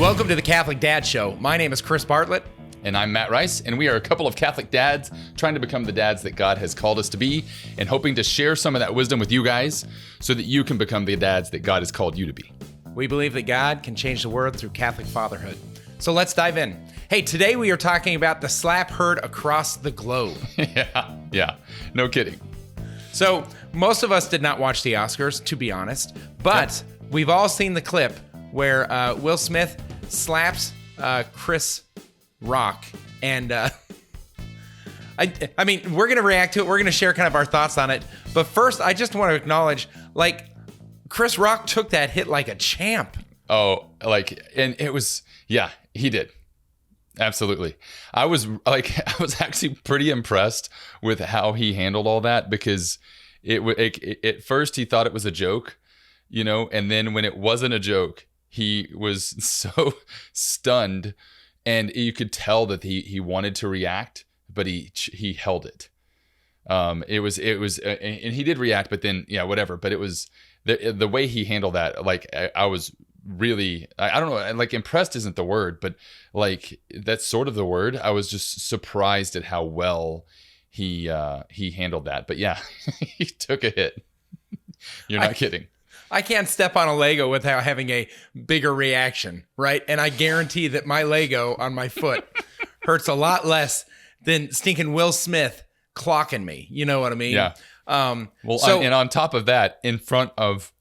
Welcome to the Catholic Dad Show. My name is Chris Bartlett. And I'm Matt Rice, and we are a couple of Catholic dads trying to become the dads that God has called us to be and hoping to share some of that wisdom with you guys so that you can become the dads that God has called you to be. We believe that God can change the world through Catholic fatherhood. So let's dive in. Hey, today we are talking about the slap heard across the globe. Yeah, no kidding. So most of us did not watch the Oscars, to be honest, but we've all seen the clip where Will Smith slaps Chris Rock, and I mean, we're gonna react to it. We're gonna share kind of our thoughts on it. But first, I just want to acknowledge, like, Chris Rock took that hit like a champ. Oh, and it was, yeah, he did. Absolutely. I was actually pretty impressed with how he handled all that, because at first he thought it was a joke, and then when it wasn't a joke, he was so stunned, and you could tell that he wanted to react, but he held it. It was, and he did react, but then, yeah, whatever. But it was the way he handled that. Like, I was really, I don't know, like, impressed isn't the word, but like, that's sort of the word. I was just surprised at how well he handled that. But yeah, he took a hit. You're not kidding. I can't step on a Lego without having a bigger reaction, right? And I guarantee that my Lego on my foot hurts a lot less than stinking Will Smith clocking me. You know what I mean? Yeah. And on top of that, in front of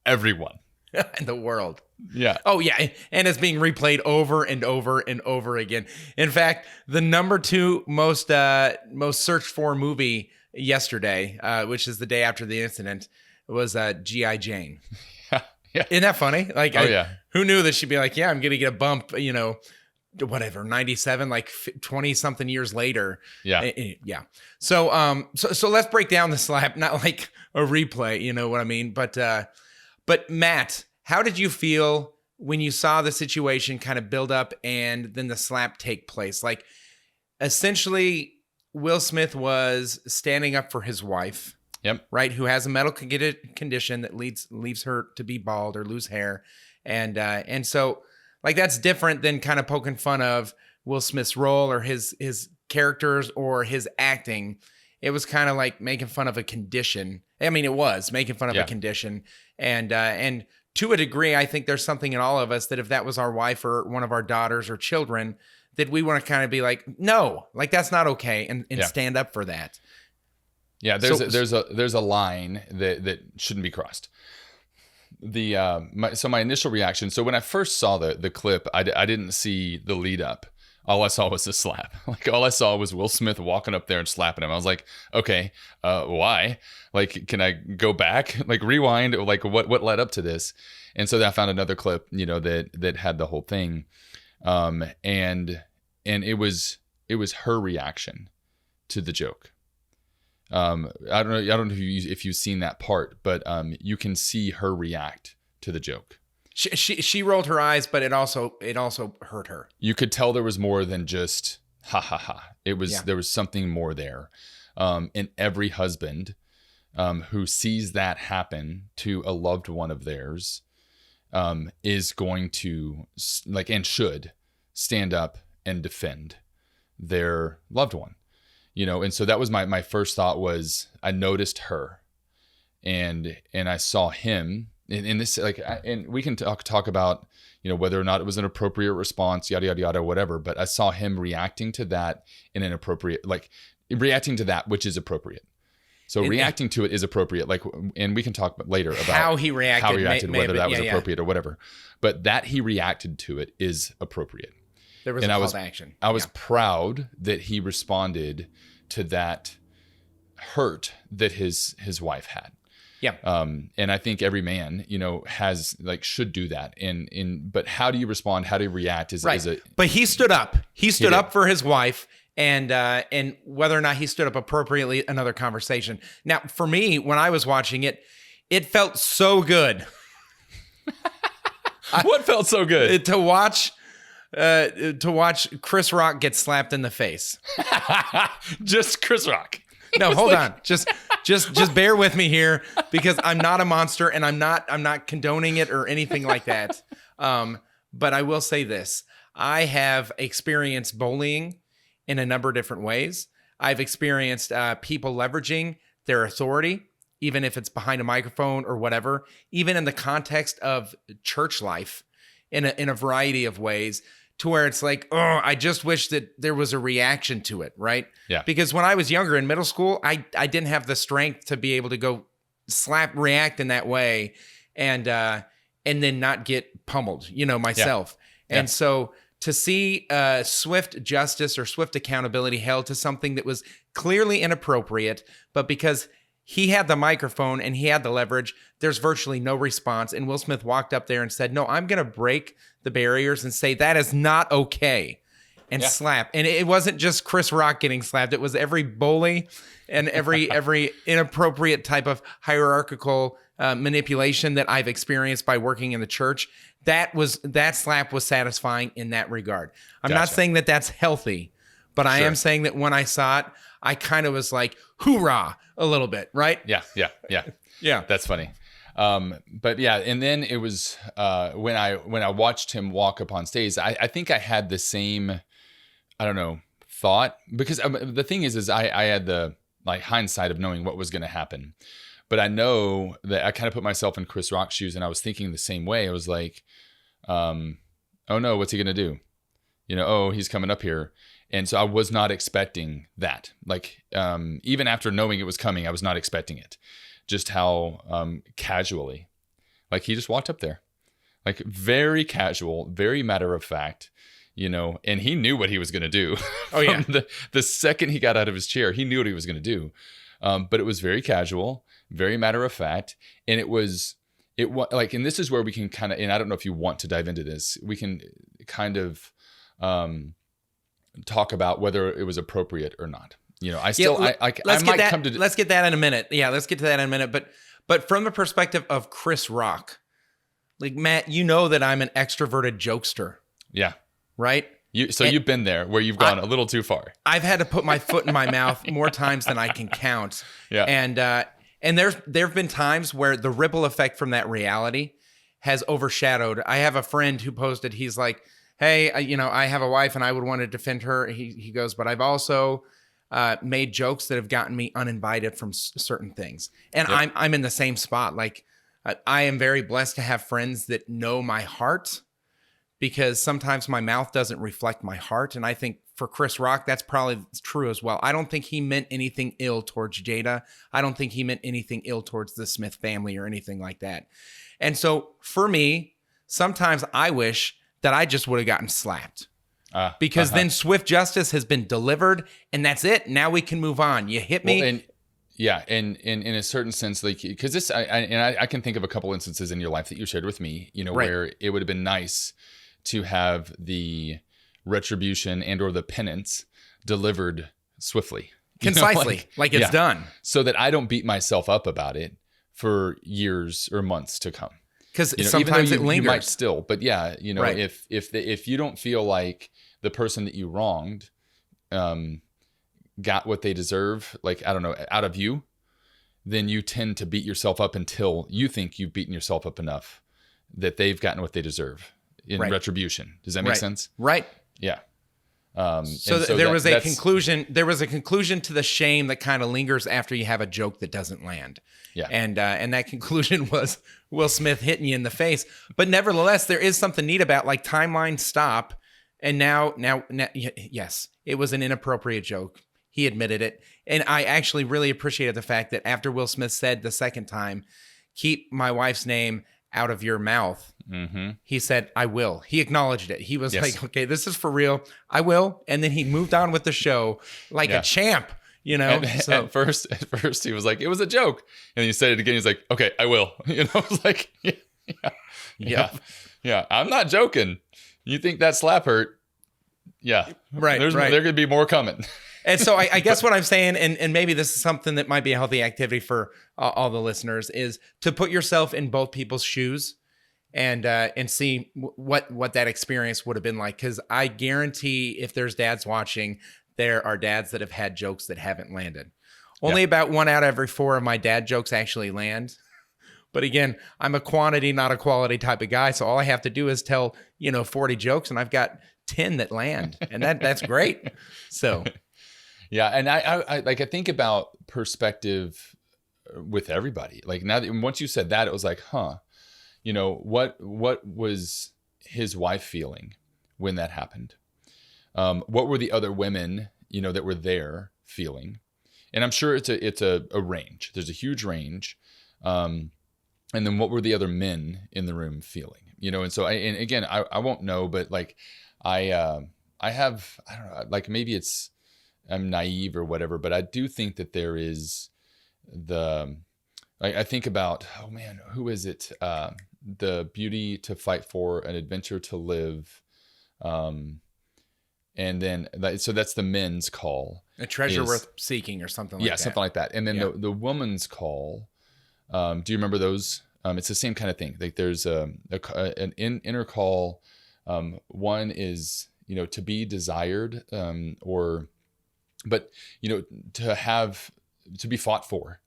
everyone in the world. Yeah. Oh, yeah. And it's being replayed over and over and over again. In fact, the number 2 most searched for movie yesterday, which is the day after the incident, was G.I. Jane. Yeah. Isn't that funny? Like, yeah. Who knew that she'd be like, yeah, I'm going to get a bump, whatever, 97, like 20 something years later. Yeah. Yeah. So let's break down the slap, not like a replay, you know what I mean? But Matt, how did you feel when you saw the situation kind of build up and then the slap take place? Like, essentially, Will Smith was standing up for his wife. Yep. Right. Who has a medical condition that leaves her to be bald or lose hair. And so, like, that's different than kind of poking fun of Will Smith's role or his characters or his acting. It was kind of like making fun of a condition. I mean, it was making fun of a condition. And to a degree, I think there's something in all of us that if that was our wife or one of our daughters or children, that we want to kind of be like, no, like, that's not okay, and stand up for that. Yeah, there's a line that shouldn't be crossed. My initial reaction. So when I first saw the clip, I didn't see the lead up. All I saw was the slap. Like, all I saw was Will Smith walking up there and slapping him. I was like, okay, why? Like, can I go back? Like, rewind? Like, what led up to this? And so then I found another clip, that had the whole thing, and it was her reaction to the joke. I don't know if you've seen that part, but you can see her react to the joke. She rolled her eyes, but it also hurt her. You could tell there was more than just ha ha ha. There was something more there. And every husband who sees that happen to a loved one of theirs is going to, like, and should stand up and defend their loved one. And so that was my first thought. Was I noticed her, and I saw him in this, like, and we can talk about, whether or not it was an appropriate response, yada, yada, yada, whatever. But I saw him reacting to that in an appropriate, like, reacting to that, which is appropriate. So reacting to it is appropriate. Like, and we can talk later about how he reacted, whether that was appropriate or whatever. But that he reacted to it is appropriate. There was a call to action. I was proud that he responded to that hurt that his wife had. Yeah. And I think every man, has, like, should do that. But how do you respond? How do you react? But he stood up. He stood up for his wife, and whether or not he stood up appropriately, another conversation. Now, for me, when I was watching it, it felt so good. What felt so good? To watch Chris Rock get slapped in the face. Just Chris Rock. No, hold on. Just bear with me here, because I'm not a monster and I'm not condoning it or anything like that. But I will say this. I have experienced bullying in a number of different ways. I've experienced people leveraging their authority, even if it's behind a microphone or whatever, even in the context of church life in a variety of ways, to where it's like, oh, I just wish that there was a reaction to it, right? Yeah. Because when I was younger in middle school, I didn't have the strength to be able to go react in that way and then not get pummeled, myself. Yeah. And so to see swift justice or swift accountability held to something that was clearly inappropriate, but because he had the microphone and he had the leverage, there's virtually no response. And Will Smith walked up there and said, no, I'm going to break the barriers and say that is not okay, and slap. And it wasn't just Chris Rock getting slapped. It was every bully and every inappropriate type of hierarchical manipulation that I've experienced by working in the church. That slap was satisfying in that regard. I'm not saying that that's healthy, but I am saying that when I saw it, I kind of was like, hoorah, a little bit, right? Yeah. Yeah. That's funny. But yeah, and then it was when I watched him walk up on stage, I think I had the same, I don't know, thought, because the thing is I had the like hindsight of knowing what was going to happen. But I know that I kind of put myself in Chris Rock's shoes, and I was thinking the same way. I was like, oh no, what's he going to do? Oh, he's coming up here. And so I was not expecting that. Like, even after knowing it was coming, I was not expecting it. Just how casually, like he just walked up there, like very casual, very matter of fact, and he knew what he was going to do. Oh yeah. The second he got out of his chair, he knew what he was going to do. But it was very casual, very matter of fact. And it was like, and this is where we can kind of, and I don't know if you want to dive into this, we can kind of, talk about whether it was appropriate or not. Let's get that in a minute. Yeah, let's get to that in a minute. But from the perspective of Chris Rock, like Matt, that I'm an extroverted jokester. Yeah. Right? You've been there where you've gone a little too far. I've had to put my foot in my mouth more times than I can count. Yeah. And there've been times where the ripple effect from that reality has overshadowed. I have a friend who posted, he's like, hey, I have a wife and I would want to defend her. He goes, but I've also made jokes that have gotten me uninvited from certain things. And yep. I'm in the same spot. Like I am very blessed to have friends that know my heart, because sometimes my mouth doesn't reflect my heart. And I think for Chris Rock, that's probably true as well. I don't think he meant anything ill towards Jada. I don't think he meant anything ill towards the Smith family or anything like that. And so for me, sometimes I wish that I just would have gotten slapped. Because then swift justice has been delivered, and that's it. Now we can move on. You hit me. Well, and in a certain sense, like, because this, I can think of a couple instances in your life that you shared with me, right, where it would have been nice to have the retribution and or the penance delivered swiftly, concisely, like it's done, so that I don't beat myself up about it for years or months to come. Because sometimes it lingers. You might still, but yeah, right. if you don't feel like the person that you wronged got what they deserve, like, I don't know, out of you, then you tend to beat yourself up until you think you've beaten yourself up enough that they've gotten what they deserve in retribution. Does that make sense? Right. Yeah. So there was a conclusion. There was a conclusion to the shame that kind of lingers after you have a joke that doesn't land. Yeah. And that conclusion was Will Smith hitting you in the face. But nevertheless, there is something neat about like timeline stop. And now, yes, it was an inappropriate joke. He admitted it. And I actually really appreciated the fact that after Will Smith said the second time, keep my wife's name out of your mouth, he said, I will. He acknowledged it. He was like, okay, this is for real. I will. And then he moved on with the show like a champ, At first he was like, it was a joke. And he said it again. He's like, okay, I will. I was like, yeah. I'm not joking. You think that slap hurt? Yeah. Right. There could be more coming. And so I guess what I'm saying, and maybe this is something that might be a healthy activity for all the listeners, is to put yourself in both people's shoes and see what that experience would have been like. Because I guarantee if there's dads watching, there are dads that have had jokes that haven't landed. Only about 1 out of every 4 of my dad jokes actually land. But again, I'm a quantity, not a quality type of guy. So all I have to do is tell, 40 jokes and I've got 10 that land, and that's great. So Yeah. And I think about perspective with everybody. Like now that once you said that, it was like, what was his wife feeling when that happened? What were the other women, that were there feeling? And I'm sure it's a range. There's a huge range. And then what were the other men in the room feeling? And so I won't know, but like I have, I don't know, like maybe I'm naive or whatever, but I do think that there is I think about, oh man, who is it? The Beauty to Fight For, An Adventure to Live. And then, so that's the men's call. A treasure worth seeking or something like that. Yeah, something like that. And then the woman's call, do you remember those? It's the same kind of thing. Like there's an inner call. One is, to be desired, but to be fought for,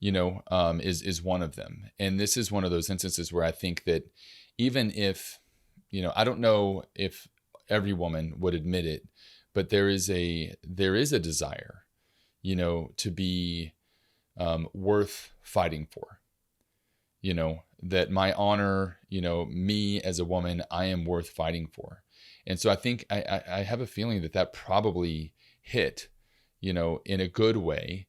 is one of them. And this is one of those instances where I think that even if, I don't know if every woman would admit it, but there is a desire, to be worth fighting for, that my honor, me as a woman, I am worth fighting for. And so I think I have a feeling that probably hit, in a good way,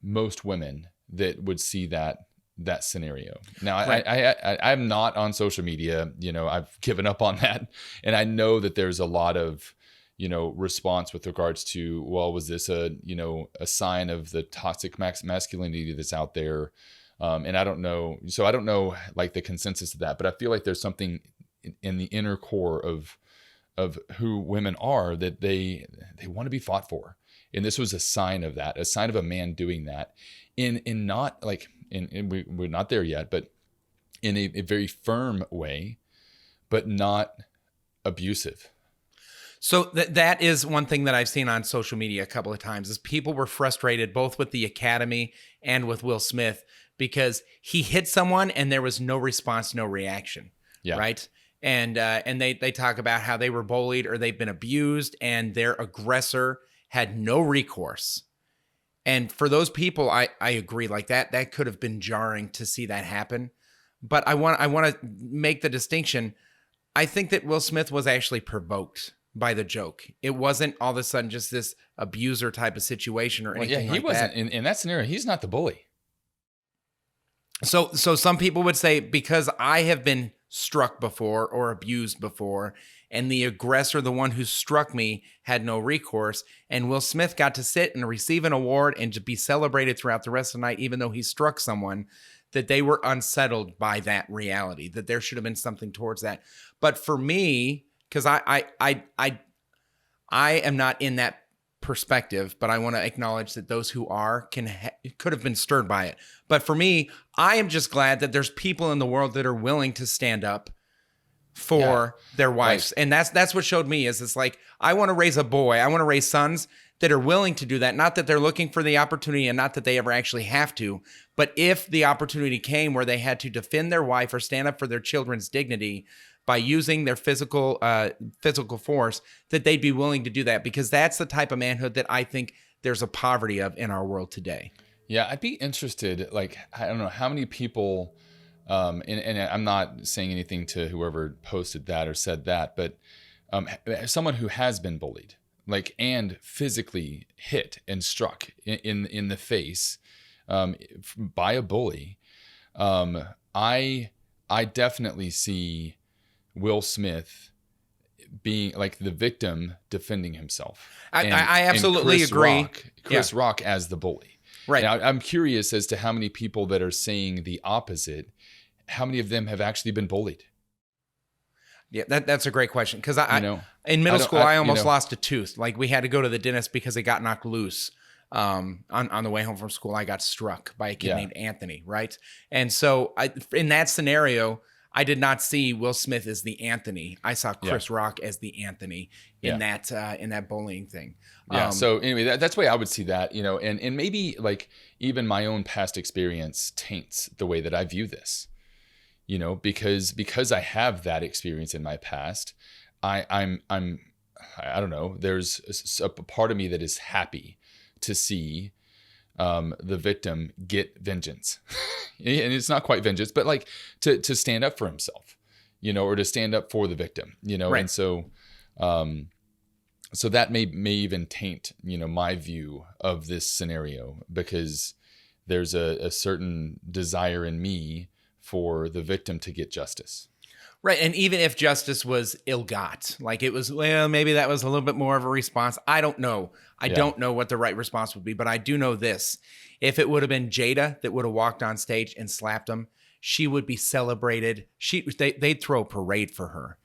most women that would see that scenario. Now, right. I'm not on social media, I've given up on that. And I know that there's a lot of, response with regards to, well, was this a sign of the toxic masculinity that's out there? And I don't know. So I don't know like the consensus of that, but I feel like there's something in the inner core of who women are that they want to be fought for. And this was a sign of that, a sign of a man doing that in not like, we're not there yet, but in a very firm way, but not abusive. So that is one thing that I've seen on social media a couple of times is people were frustrated both with the Academy and with Will Smith because he hit someone and there was no response, no reaction. Yeah. Right. And they talk about how they were bullied or they've been abused and their aggressor had no recourse. And for those people, I agree, like that could have been jarring to see that happen. But I want to make the distinction. I think that Will Smith was actually provoked by the joke. It wasn't all of a sudden just this abuser type of situation or anything like that. He wasn't in that scenario. He's not the bully. So some people would say, because I have been struck before or abused before, and the aggressor, the one who struck me, had no recourse, and Will Smith got to sit and receive an award and to be celebrated throughout the rest of the night, even though he struck someone, that they were unsettled by that reality, that there should have been something towards that. But for me, because I am not in that perspective, but I want to acknowledge that those who are could have been stirred by it. But for me, I am just glad that there's people in the world that are willing to stand up for their wives. Right. And that's what showed me is it's like, I want to raise a boy. I want to raise sons that are willing to do that. Not that they're looking for the opportunity and not that they ever actually have to, but if the opportunity came where they had to defend their wife or stand up for their children's dignity by using their physical force, that they'd be willing to do that, because that's the type of manhood that I think there's a poverty of in our world today. Yeah, I'd be interested, like, I don't know how many people, and I'm not saying anything to whoever posted that or said that, but someone who has been bullied, like, and physically hit and struck in the face by a bully, I definitely see Will Smith being like the victim defending himself. I absolutely agree. Chris Rock as the bully. Right. Now, I'm curious as to how many people that are saying the opposite, how many of them have actually been bullied? Yeah, that's a great question. Because in middle school, I almost lost a tooth. Like, we had to go to the dentist because it got knocked loose. On the way home from school, I got struck by a kid named Anthony, right? And so in that scenario, I did not see Will Smith as the Anthony. I saw Chris Rock as the Anthony in that bullying thing. Yeah. So anyway, that's the way I would see that, and maybe like even my own past experience taints the way that I view this, because I have that experience in my past. I don't know. There's a part of me that is happy to see the victim get vengeance. And it's not quite vengeance, but like to stand up for himself, or to stand up for the victim, Right. And so that may even taint, my view of this scenario, because there's a certain desire in me for the victim to get justice. Right. And even if justice was ill-got, like it was, well, maybe that was a little bit more of a response. I don't know. I don't know what the right response would be, but I do know this. If it would have been Jada that would have walked on stage and slapped him, she would be celebrated. They'd throw a parade for her,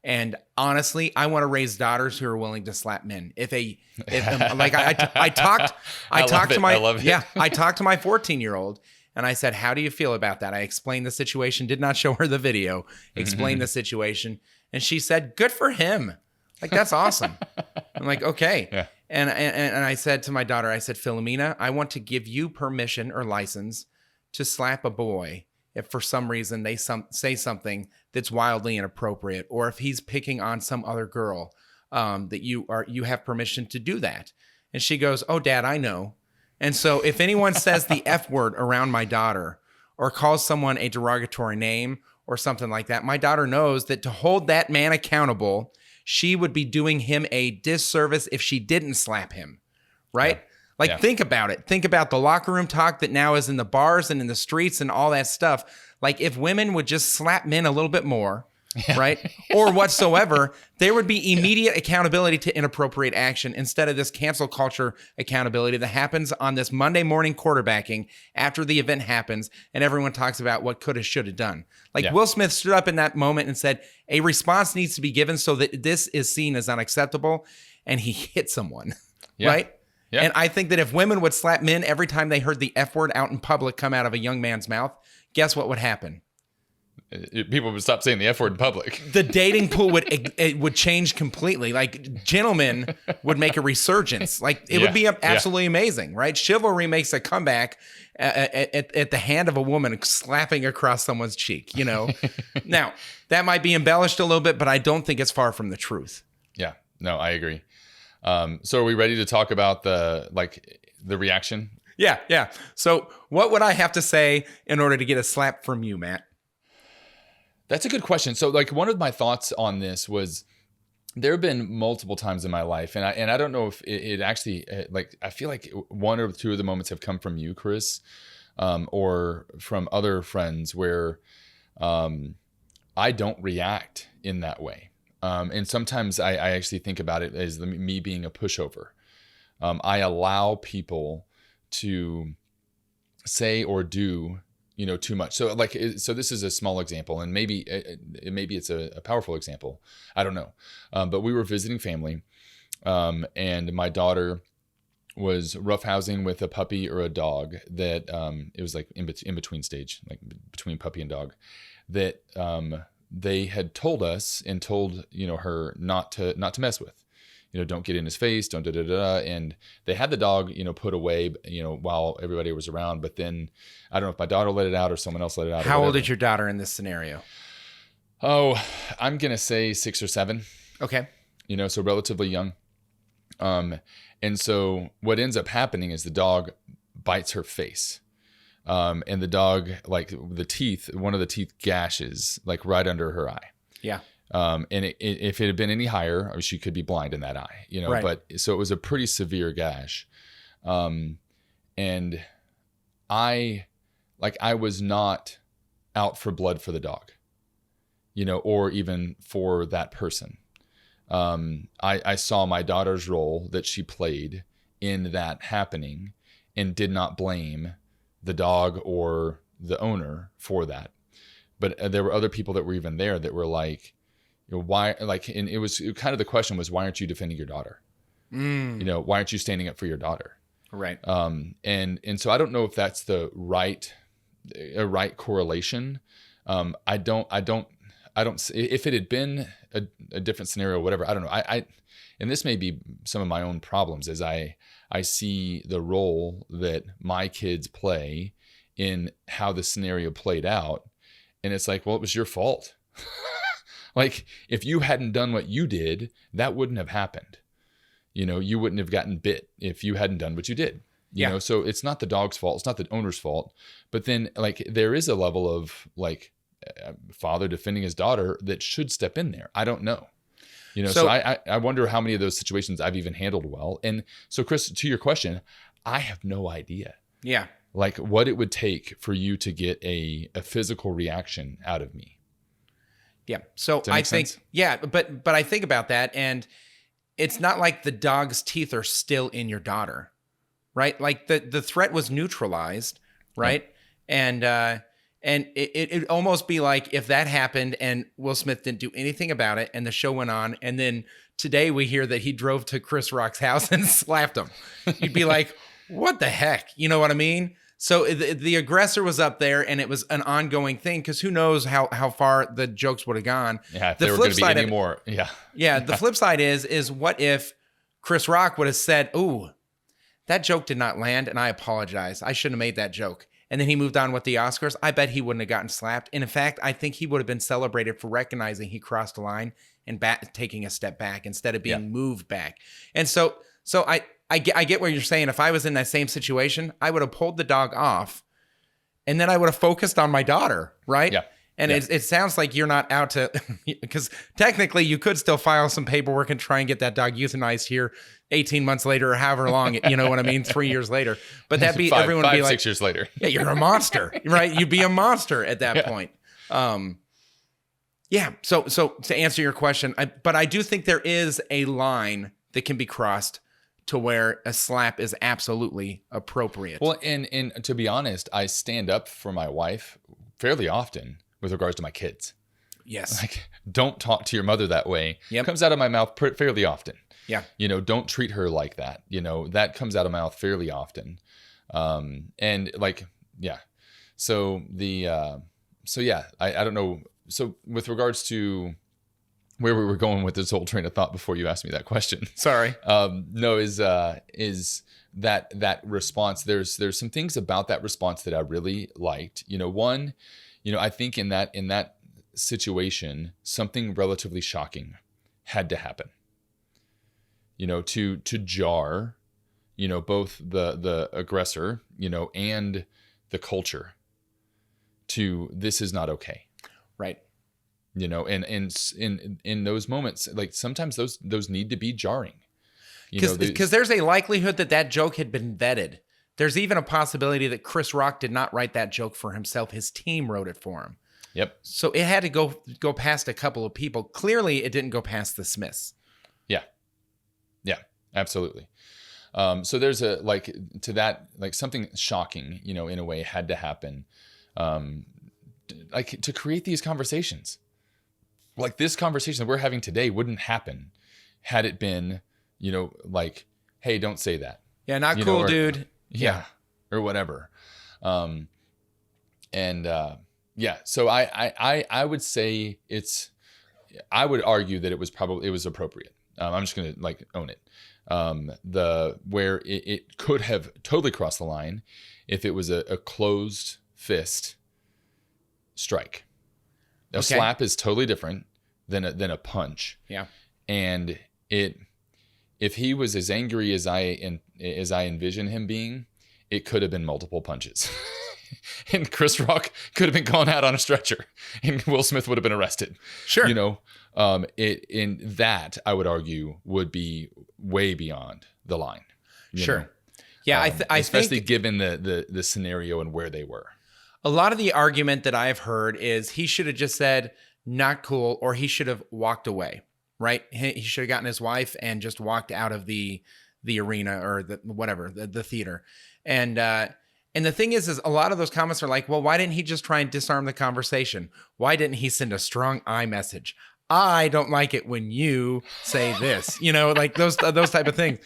And honestly, I want to raise daughters who are willing to slap men. I talked to my 14-year-old. And I said, how do you feel about that? I explained the situation, did not show her the video, explained the situation. And she said, good for him. Like, that's awesome. I'm like, okay. Yeah. And I said to my daughter, I said, Philomena, I want to give you permission or license to slap a boy if for some reason they say something that's wildly inappropriate, or if he's picking on some other girl, that you have permission to do that. And she goes, oh, Dad, I know. And so if anyone says the F word around my daughter or calls someone a derogatory name or something like that, my daughter knows that to hold that man accountable, she would be doing him a disservice if she didn't slap him, right? Think about it. Think about the locker room talk that now is in the bars and in the streets and all that stuff. Like, if women would just slap men a little bit more, right? Or whatsoever, there would be immediate accountability to inappropriate action instead of this cancel culture accountability that happens on this Monday morning quarterbacking after the event happens and everyone talks about what could have, should have done. Will Smith stood up in that moment and said, a response needs to be given so that this is seen as unacceptable, and he hit someone, right? Yeah. And I think that if women would slap men every time they heard the F word out in public come out of a young man's mouth, guess what would happen? People would stop saying the F word in public. The dating pool would change completely. Like, gentlemen would make a resurgence. Like, it would be absolutely amazing, right? Chivalry makes a comeback at the hand of a woman slapping across someone's cheek, Now, that might be embellished a little bit, but I don't think it's far from the truth. Yeah, no, I agree. So are we ready to talk about the reaction? Yeah. So what would I have to say in order to get a slap from you, Matt? That's a good question. So, one of my thoughts on this was, there have been multiple times in my life, and I don't know if it actually, I feel like one or two of the moments have come from you, Chris, or from other friends, where I don't react in that way. And sometimes I actually think about it as me being a pushover. I allow people to say or do too much. So this is a small example, and maybe it's a powerful example. I don't know. But we were visiting family, and my daughter was roughhousing with a puppy or a dog that, it was like in between stage, like between puppy and dog, that, they had told us and told, her not to mess with. Don't get in his face, don't da-da-da-da. And they had the dog, put away, while everybody was around. But then I don't know if my daughter let it out or someone else let it out. How old is your daughter in this scenario? Oh, I'm going to say 6 or 7. Okay. So relatively young. And so what ends up happening is the dog bites her face. And the dog, one of the teeth gashes right under her eye. Yeah. And if it had been any higher, she could be blind in that eye, right. But so it was a pretty severe gash. And I was not out for blood for the dog, or even for that person. I saw my daughter's role that she played in that happening and did not blame the dog or the owner for that. But there were other people that were even there that were like, why, and it was kind of, the question was, why aren't you defending your daughter? Why aren't you standing up for your daughter? Right. And so I don't know if that's a right correlation. If it had been a different scenario, or whatever, I don't know. And this may be some of my own problems as I see the role that my kids play in how the scenario played out. And it's like, well, it was your fault. Like, if you hadn't done what you did, that wouldn't have happened. You wouldn't have gotten bit if you hadn't done what you did. You know, so it's not the dog's fault. It's not the owner's fault. But then, like, there is a level of, like, father defending his daughter that should step in there. I don't know. So I wonder how many of those situations I've even handled well. And so, Chris, to your question, I have no idea. Yeah. Like, what it would take for you to get a physical reaction out of me. Yeah. So I think, sense? yeah, but I think about that, and it's not like the dog's teeth are still in your daughter, right? Like the threat was neutralized, right? Yeah. And it'd almost be like if that happened and Will Smith didn't do anything about it and the show went on, and then today we hear that he drove to Chris Rock's house and slapped him. You'd be like, what the heck? You know what I mean? So the aggressor was up there, and it was an ongoing thing, because who knows how far the jokes would have gone. Yeah, if there were going to be any more. Yeah. Yeah, the flip side is what if Chris Rock would have said, ooh, that joke did not land, and I apologize. I shouldn't have made that joke. And then he moved on with the Oscars. I bet he wouldn't have gotten slapped. And in fact, I think he would have been celebrated for recognizing he crossed the line and taking a step back instead of being moved back. And so I get what you're saying. If I was in that same situation, I would have pulled the dog off, and then I would have focused on my daughter, right? Yeah. And it sounds like you're not out to, because technically you could still file some paperwork and try and get that dog euthanized here 18 months later or however long, you know what I mean? 3 years later. But that'd be, everyone would be like, 6 years later. Yeah, you're a monster, right? You'd be a monster at that point. Yeah. So to answer your question, but I do think there is a line that can be crossed to where a slap is absolutely appropriate. Well, and to be honest, I stand up for my wife fairly often with regards to my kids. Yes. Like, don't talk to your mother that way. Yep. Comes out of my mouth fairly often. Yeah. Don't treat her like that. That comes out of my mouth fairly often. And like, yeah. So I don't know. So with regards to where we were going with this whole train of thought before you asked me that question. Sorry. Is that response. There's some things about that response that I really liked. One, I think in that situation, something relatively shocking had to happen. To jar, both the aggressor, and the culture to, this is not okay. Right. And in those moments, like, sometimes those need to be jarring. Because there's a likelihood that joke had been vetted. There's even a possibility that Chris Rock did not write that joke for himself. His team wrote it for him. Yep. So it had to go past a couple of people. Clearly, it didn't go past the Smiths. Yeah. Yeah, absolutely. So there's to that, like, something shocking, in a way had to happen, like, to create these conversations. Like, this conversation that we're having today wouldn't happen had it been, like, hey, don't say that. Yeah, not cool, dude. Yeah, or whatever. So I would say I would argue that it was appropriate. I'm just going to, own it. Where it could have totally crossed the line if it was a closed fist strike. A slap is totally different than a punch. Yeah. And if he was as angry as I envision him being, it could have been multiple punches. And Chris Rock could have been gone out on a stretcher, and Will Smith would have been arrested. Sure. In that, I would argue, would be way beyond the line. Sure. Yeah, I especially think, given the scenario and where they were. A lot of the argument that I've heard is he should have just said, not cool, or he should have walked away, right? He should have gotten his wife and just walked out of the arena or the theater. And the thing is a lot of those comments are like, well, why didn't he just try and disarm the conversation? Why didn't he send a strong I message? I don't like it when you say this, like those type of things.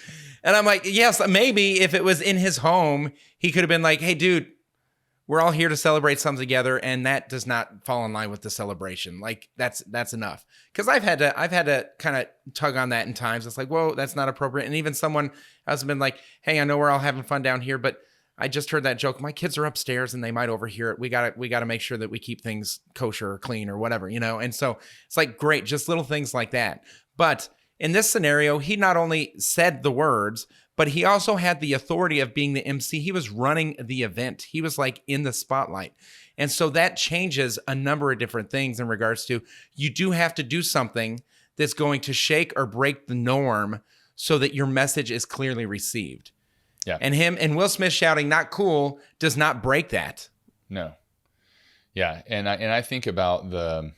And I'm like, yes, maybe if it was in his home, he could have been like, hey, dude, we're all here to celebrate something together, and that does not fall in line with the celebration. Like that's enough. Because I've had to kind of tug on that in times. It's like, whoa, that's not appropriate. And even someone has been like, hey, I know we're all having fun down here, but I just heard that joke. My kids are upstairs and they might overhear it. We gotta make sure that we keep things kosher or clean or whatever, you know? And so it's like, great, just little things like that. But in this scenario, he not only said the words, but he also had the authority of being the MC. He was running the event. He was like in the spotlight. And so that changes a number of different things in regards to, you do have to do something that's going to shake or break the norm so that your message is clearly received. Yeah. And Will Smith shouting "not cool" does not break that. No. Yeah. And I think about the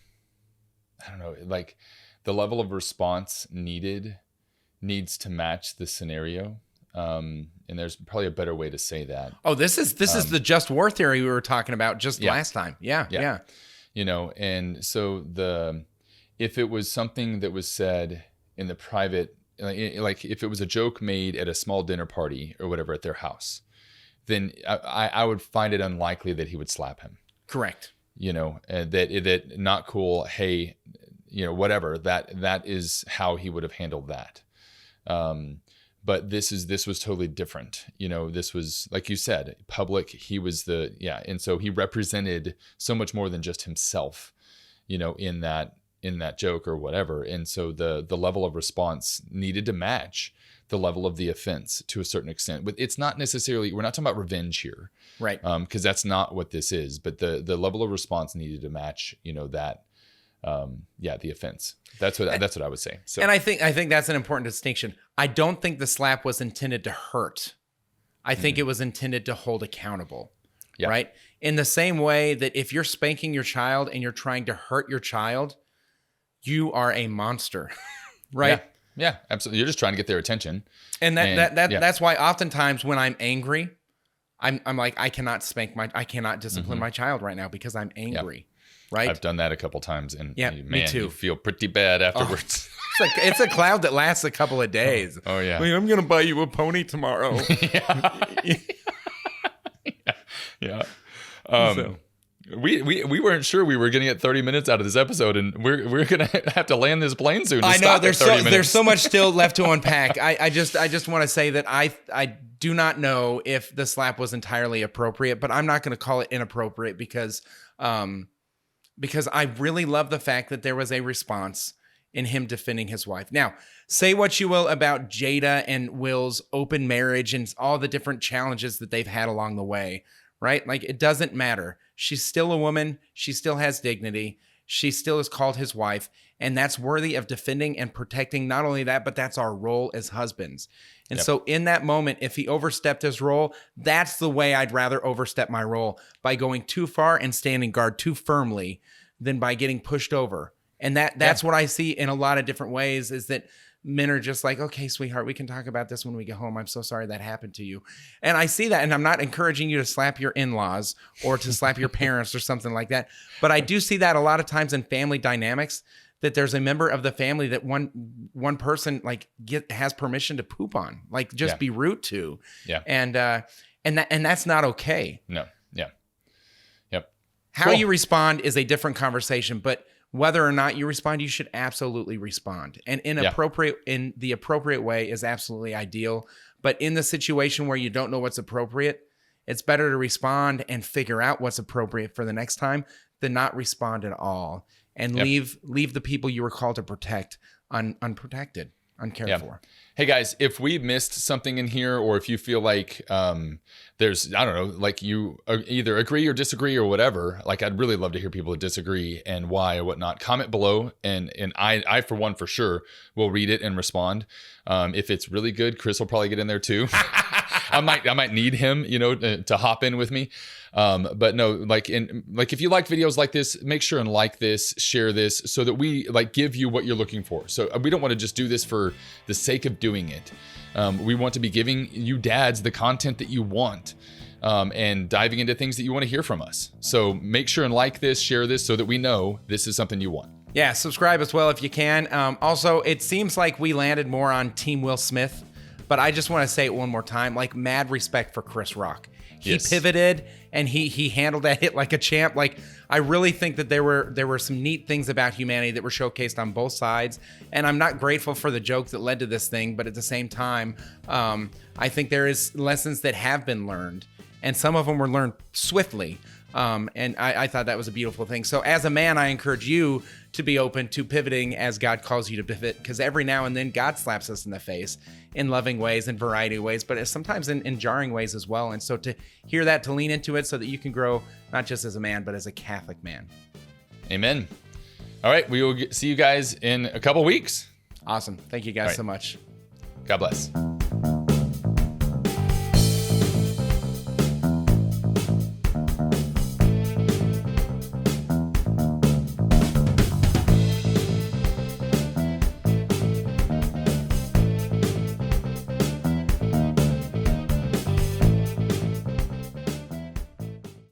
level of response needs to match the scenario. And there's probably a better way to say that. Oh, this is the just war theory we were talking about just last time. Yeah. You know, and so if it was something that was said in the private, like if it was a joke made at a small dinner party or whatever at their house, then I would find it unlikely that he would slap him. Correct. You know, that not cool. Hey, you know, whatever, that is how he would have handled that. But this was totally different. You know, this was, like you said, public. He was and so he represented so much more than just himself, you know, in that joke or whatever. And so the level of response needed to match the level of the offense to a certain extent. But it's not necessarily, we're not talking about revenge here. Right. Because that's not what this is. But the level of response needed to match, you know, that, the offense. That's what I would say. So, and I think that's an important distinction. I don't think the slap was intended to hurt. I think it was intended to hold accountable. Yeah. Right. In the same way that if you're spanking your child and you're trying to hurt your child, you are a monster. Right. Yeah, absolutely. You're just trying to get their attention. And that's why oftentimes when I'm angry, I'm like, I cannot discipline my child right now because I'm angry. Yep. Right. I've done that a couple times, and me too. You feel pretty bad afterwards. It's a cloud that lasts a couple of days. Oh yeah. Like, I'm gonna buy you a pony tomorrow. Yeah. We weren't sure we were getting at 30 minutes out of this episode, and we're gonna have to land this plane soon. I know there's so much still left to unpack. I just want to say that I do not know if the slap was entirely appropriate, but I'm not going to call it inappropriate because I really love the fact that there was a response in him defending his wife. Now, say what you will about Jada and Will's open marriage and all the different challenges that they've had along the way, right? Like, it doesn't matter. She's still a woman. She still has dignity. She still is called his wife, and that's worthy of defending and protecting. Not only that, but that's our role as husbands. And so in that moment, if he overstepped his role, that's the way I'd rather overstep my role, by going too far and standing guard too firmly than by getting pushed over. And that's what I see in a lot of different ways, is that men are just like, okay, sweetheart, we can talk about this when we get home. I'm so sorry that happened to you. And I see that, and I'm not encouraging you to slap your in-laws or to slap your parents or something like that. But I do see that a lot of times in family dynamics, that there's a member of the family that one person like has permission to poop on, like just be rude to. Yeah. And that's not okay. No. Yeah. Yep. How you respond is a different conversation, but whether or not you respond, you should absolutely respond. And in the appropriate way is absolutely ideal. But in the situation where you don't know what's appropriate, it's better to respond and figure out what's appropriate for the next time than not respond at all and leave the people you were called to protect unprotected, uncared for. Hey guys, if we missed something in here, or if you feel like there's, I don't know, like you either agree or disagree or whatever, like I'd really love to hear people that disagree and why or whatnot. Comment below, and I for one, for sure, will read it and respond. If it's really good, Chris will probably get in there too. I might need him, to hop in with me. But no, like if you like videos like this, make sure and like this, share this, so that we give you what you're looking for. So we don't want to just do this for the sake of doing it. We want to be giving you dads the content that you want, and diving into things that you want to hear from us. So make sure and like this, share this, so that we know this is something you want. Yeah, subscribe as well if you can. Also, it seems like we landed more on Team Will Smith, but I just want to say it one more time, mad respect for Chris Rock. he pivoted and he handled that hit like a champ. Like, I really think that there were some neat things about humanity that were showcased on both sides. And I'm not grateful for the joke that led to this thing, but at the same time, I think there is lessons that have been learned, and some of them were learned swiftly. And I thought that was a beautiful thing. So as a man, I encourage you to be open to pivoting as God calls you to pivot, because every now and then God slaps us in the face in loving ways and variety of ways, but sometimes in jarring ways as well. And so to hear that, to lean into it so that you can grow not just as a man, but as a Catholic man. Amen. All right. We will see you guys in a couple weeks. Awesome. Thank you guys so much. God bless.